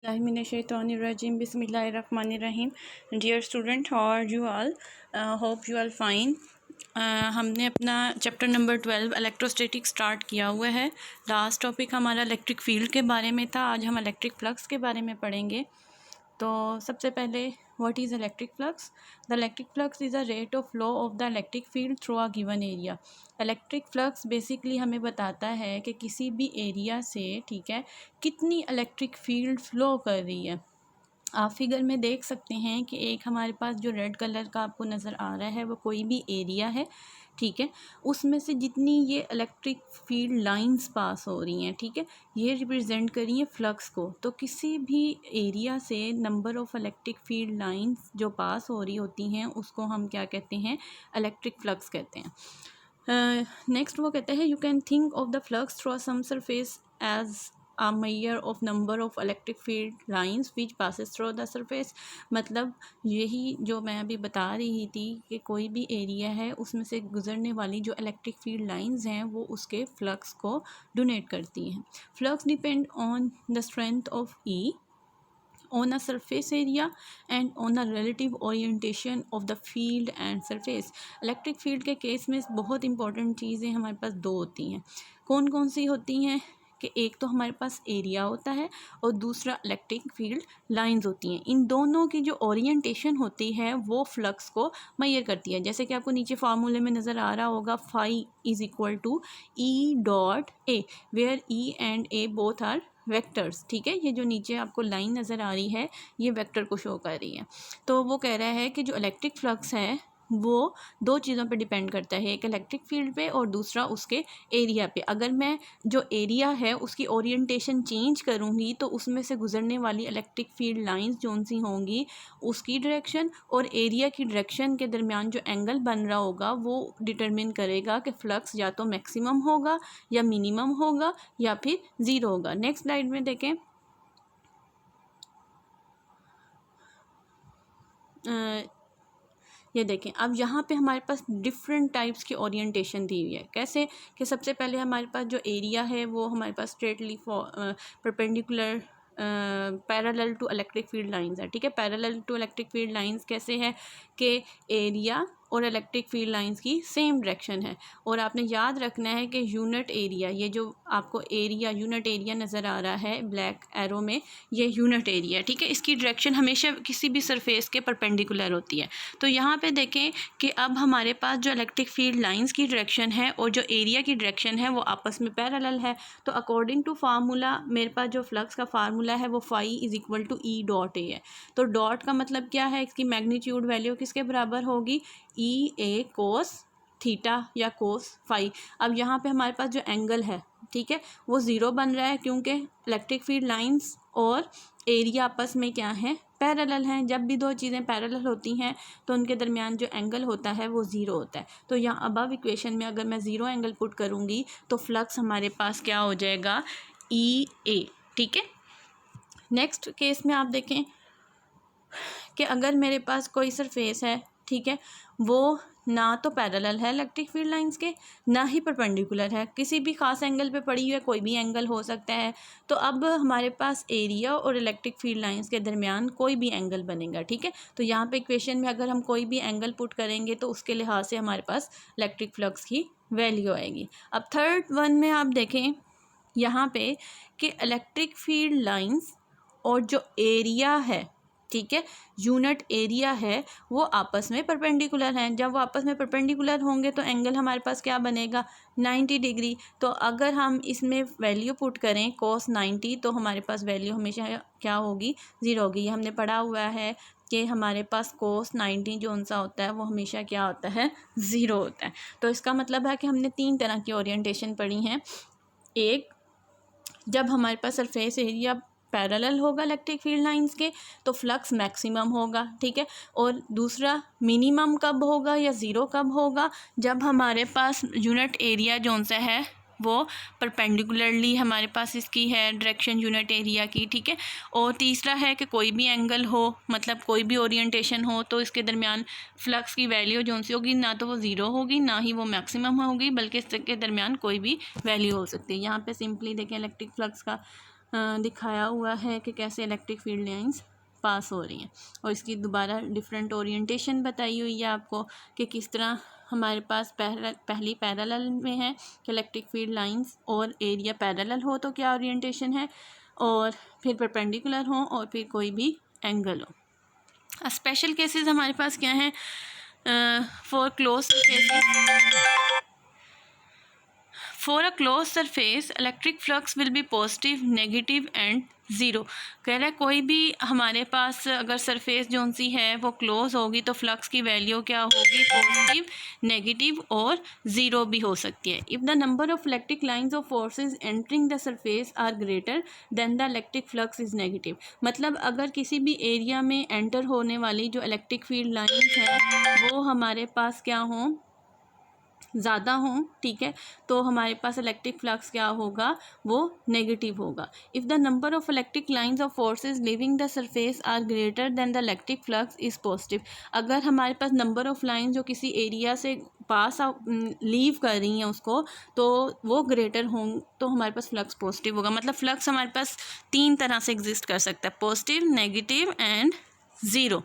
Bismillahirrahmanirrahim. Bismillahirrahmanirrahim. Dear student, how are you all? Hope you all fine. हमने अपना chapter number 12 electrostatic start किया हुआ है। Last topic हमारा इलेक्ट्रिक फील्ड के बारे में था। आज हम इलेक्ट्रिक फ्लक्स के बारे में पढ़ेंगे। तो सबसे पहले what is electric flux? The electric flux is a rate of flow of the electric field through a given area. Electric flux basically हमें बताता है कि किसी भी एरिया से, ठीक है, कितनी इलेक्ट्रिक फील्ड फ़्लो कर रही है। आप फिगर में देख सकते हैं कि एक हमारे पास जो रेड कलर का आपको नज़र आ रहा है वो कोई भी एरिया है, ठीक है, उसमें से जितनी ये इलेक्ट्रिक फील्ड लाइंस पास हो रही हैं, ठीक है, ये रिप्रेजेंट कर रही हैं फ्लक्स को। तो किसी भी एरिया से number of electric field lines जो पास हो रही होती हैं उसको हम क्या कहते हैं? इलेक्ट्रिक फ्लक्स कहते हैं। नेक्स्ट वो कहते हैं, you can think of the flux through some surface as a measure of number of electric field lines which passes through the surface। मतलब यही जो मैं अभी बता रही थी कि कोई भी एरिया है उसमें से गुजरने वाली जो इलेक्ट्रिक फील्ड लाइंस हैं वो उसके फ्लक्स को डोनेट करती हैं। Flux depend on the strength of E on a surface area and on a relative orientation of the field and surface। Electric field के केस में बहुत इंपॉर्टेंट चीज़ें हमारे पास दो होती हैं। कौन कौन सी होती हैं? कि एक तो हमारे पास एरिया होता है और दूसरा इलेक्ट्रिक फील्ड लाइंस होती हैं। इन दोनों की जो ओरिएंटेशन होती है वो फ्लक्स को मेजर करती है। जैसे कि आपको नीचे फार्मूले में नज़र आ रहा होगा, phi is equal to E dot A, where E and A both are vectors, ठीक है। ये जो नीचे आपको लाइन नज़र आ रही है ये वेक्टर को शो कर रही है। तो वो कह रहा है कि जो इलेक्ट्रिक फ्लक्स है वो दो चीज़ों पे डिपेंड करता है, एक इलेक्ट्रिक फील्ड पे और दूसरा उसके एरिया पे। अगर मैं जो एरिया है उसकी ओरिएंटेशन चेंज करूँगी तो उसमें से गुजरने वाली इलेक्ट्रिक फील्ड लाइंस जौन सी होंगी उसकी डायरेक्शन और एरिया की डायरेक्शन के दरमियान जो एंगल बन रहा होगा वो डिटरमिन करेगा कि फ्लक्स या तो मैक्सिमम होगा या मिनिमम होगा या फिर ज़ीरो होगा। नेक्स्ट स्लाइड में देखें, ये देखें, अब यहाँ पे हमारे पास डिफरेंट टाइप्स की ओरिएंटेशन दी हुई है। कैसे? कि सबसे पहले हमारे पास जो एरिया है वो हमारे पास straightly perpendicular parallel to electric field lines है, ठीक है। Parallel to electric field lines कैसे है कि एरिया और इलेक्ट्रिक फील्ड लाइंस की सेम डायरेक्शन है। और आपने याद रखना है कि यूनिट एरिया, ये जो आपको एरिया यूनिट एरिया नज़र आ रहा है ब्लैक एरो में, ये यूनिट एरिया, ठीक है, इसकी डायरेक्शन हमेशा किसी भी सरफेस के परपेंडिकुलर होती है। तो यहाँ पे देखें कि अब हमारे पास जो इलेक्ट्रिक फील्ड लाइंस की डायरेक्शन है और जो एरिया की डायरेक्शन है वो आपस में पैरेलल है। तो अकॉर्डिंग टू फार्मूला मेरे पास जो फ्लक्स का फार्मूला है वो phi is equal to E dot A है। तो डॉट का मतलब क्या है? इसकी मैग्नीट्यूड वैल्यू किसके बराबर होगी? ई ए कोस थीटा या कोस फाई। अब यहाँ पे हमारे पास जो एंगल है, ठीक है, वो ज़ीरो बन रहा है क्योंकि इलेक्ट्रिक फील्ड लाइंस और एरिया आपस में क्या है? पैरेलल हैं। जब भी दो चीज़ें पैरेलल होती हैं तो उनके दरमियान जो एंगल होता है वो ज़ीरो होता है। तो यहाँ अबव इक्वेशन में अगर मैं ज़ीरो एंगल पुट करूँगी तो फ्लक्स हमारे पास क्या हो जाएगा? ई ए, ठीक है। नेक्स्ट केस में आप देखें कि अगर मेरे पास कोई सरफेस है, ठीक है, वो ना तो पैरेलल है इलेक्ट्रिक फील्ड लाइंस के, ना ही परपेंडिकुलर है, किसी भी ख़ास एंगल पे पड़ी हुई है, कोई भी एंगल हो सकता है। तो अब हमारे पास एरिया और इलेक्ट्रिक फील्ड लाइंस के दरमियान कोई भी एंगल बनेगा, ठीक है। तो यहाँ पे इक्वेशन में अगर हम कोई भी एंगल पुट करेंगे तो उसके लिहाज से हमारे पास इलेक्ट्रिक फ्लक्स की वैल्यू आएगी। अब थर्ड वन में आप देखें यहाँ पे कि इलेक्ट्रिक फील्ड लाइंस और जो एरिया है, ठीक है, यूनिट एरिया है, वो आपस में परपेंडिकुलर हैं। जब वो आपस में परपेंडिकुलर होंगे तो एंगल हमारे पास क्या बनेगा? 90 डिग्री। तो अगर हम इसमें वैल्यू पुट करें cos 90 तो हमारे पास वैल्यू हमेशा क्या होगी? ज़ीरो होगी। ये हमने पढ़ा हुआ है कि हमारे पास cos 90 जो उनसा होता है वो हमेशा क्या होता है? ज़ीरो होता है। तो इसका मतलब है कि हमने तीन तरह की ओरिएंटेशन पढ़ी हैं। एक, जब हमारे पास सरफेस एरिया पैरेलल होगा इलेक्ट्रिक फील्ड लाइंस के तो फ्लक्स मैक्सिमम होगा, ठीक है। और दूसरा, मिनिमम कब होगा या ज़ीरो कब होगा? जब हमारे पास यूनिट एरिया जौन सा है वो परपेंडिकुलरली हमारे पास इसकी है डायरेक्शन यूनिट एरिया की, ठीक है। और तीसरा है कि कोई भी एंगल हो, मतलब कोई भी ओरिएंटेशन हो, तो इसके दरमियान फ्लक्स की वैल्यू जौन सी होगी ना तो वो ज़ीरो होगी ना ही वो मैक्सिमम होगी, बल्कि इसके दरमियान कोई भी वैल्यू हो सकती है। यहाँ पे सिंपली देखें इलेक्ट्रिक फ्लक्स का दिखाया हुआ है कि कैसे इलेक्ट्रिक फील्ड लाइंस पास हो रही हैं, और इसकी दोबारा डिफरेंट ओरिएंटेशन बताई हुई है आपको कि किस तरह हमारे पास पहली पैरेलल में है कि इलेक्ट्रिक फील्ड लाइंस और एरिया पैरेलल हो तो क्या ओरिएंटेशन है, और फिर परपेंडिकुलर हो, और फिर कोई भी एंगल हो। स्पेशल केसेस हमारे पास क्या हैं? For close for a close surface electric flux will be positive, negative and zero. कह रहा है कोई भी हमारे पास अगर सरफेस जो सी है वो क्लोज होगी तो फ्लक्स की वैल्यू क्या होगी? पॉजिटिव, नेगेटिव और ज़ीरो भी हो सकती है। If the number of electric lines of forces entering the surface are greater than the electric flux is negative. मतलब अगर किसी भी एरिया में एंटर होने वाली जो इलेक्ट्रिक फील्ड लाइंस है वो हमारे पास क्या हों? ज़्यादा हों, ठीक है, तो हमारे पास इलेक्ट्रिक फ्लक्स क्या होगा? वो नेगेटिव होगा। If the number of electric lines of forces leaving the surface are greater than the electric flux is positive. अगर हमारे पास नंबर ऑफ लाइन जो किसी एरिया से पास लीव कर रही हैं उसको, तो वो ग्रेटर हों तो हमारे पास फ्लक्स पॉजिटिव होगा। मतलब फ्लक्स हमारे पास 3 तरह से एग्जिस्ट कर सकता है, positive, negative and zero.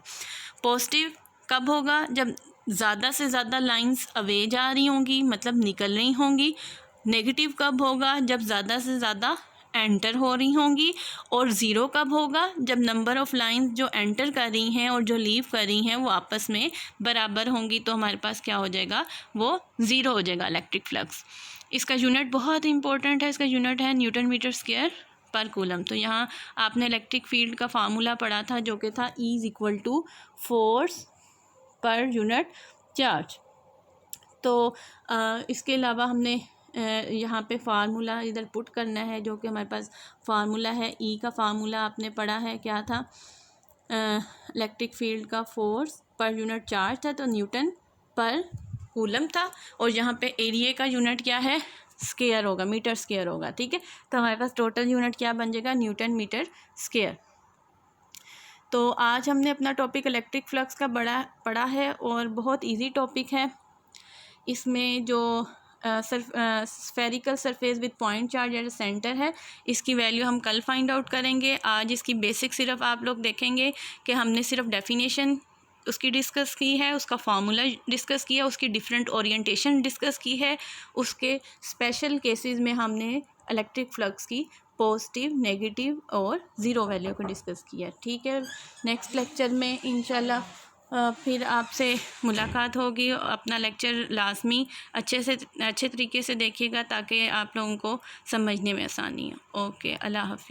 Positive कब होगा? जब ज़्यादा से ज़्यादा लाइंस अवे जा रही होंगी, मतलब निकल रही होंगी। नेगेटिव कब होगा? जब ज़्यादा से ज़्यादा एंटर हो रही होंगी। और ज़ीरो कब होगा? जब नंबर ऑफ़ लाइंस जो एंटर कर रही हैं और जो लीव कर रही हैं वो आपस में बराबर होंगी, तो हमारे पास क्या हो जाएगा? वो ज़ीरो हो जाएगा इलेक्ट्रिक फ्लक्स। इसका यूनिट बहुत इंपॉर्टेंट है, इसका यूनिट है न्यूटन मीटर स्क्वायर पर कूलम। तो यहाँ आपने इलेक्ट्रिक फील्ड का फार्मूला पढ़ा था जो कि था E = force per unit charge. तो इसके अलावा हमने यहाँ पे फार्मूला इधर पुट करना है, जो कि हमारे पास फार्मूला है E का फार्मूला आपने पढ़ा है, क्या था? इलेक्ट्रिक फील्ड का फोर्स पर यूनिट चार्ज था, तो न्यूटन पर कूलम था। और यहाँ पे एरिया का यूनिट क्या है? स्क्वायर होगा, मीटर स्क्वायर होगा, ठीक है। तो हमारे पास टोटल यूनिट क्या बन जाएगा? Newton metre square. तो आज हमने अपना टॉपिक इलेक्ट्रिक फ्लक्स का पढ़ा है और बहुत इजी टॉपिक है। इसमें जो spherical surface with point charge at centre है, इसकी वैल्यू हम कल फाइंड आउट करेंगे। आज इसकी बेसिक सिर्फ आप लोग देखेंगे कि हमने सिर्फ डेफिनेशन उसकी डिस्कस की है, उसका फार्मूला डिस्कस किया, उसकी डिफरेंट ओरिएंटेशन डिस्कस की है, उसके स्पेशल केसेस में हमने इलेक्ट्रिक फ्लक्स की पॉजिटिव, नेगेटिव और ज़ीरो वैल्यू को डिस्कस किया, ठीक है। नेक्स्ट लेक्चर में इंशाल्लाह फिर आपसे मुलाकात होगी। अपना लेक्चर लाजमी अच्छे तरीके से देखिएगा ताकि आप लोगों को समझने में आसानी हो। ओके, अल्लाह हाफ़िज़।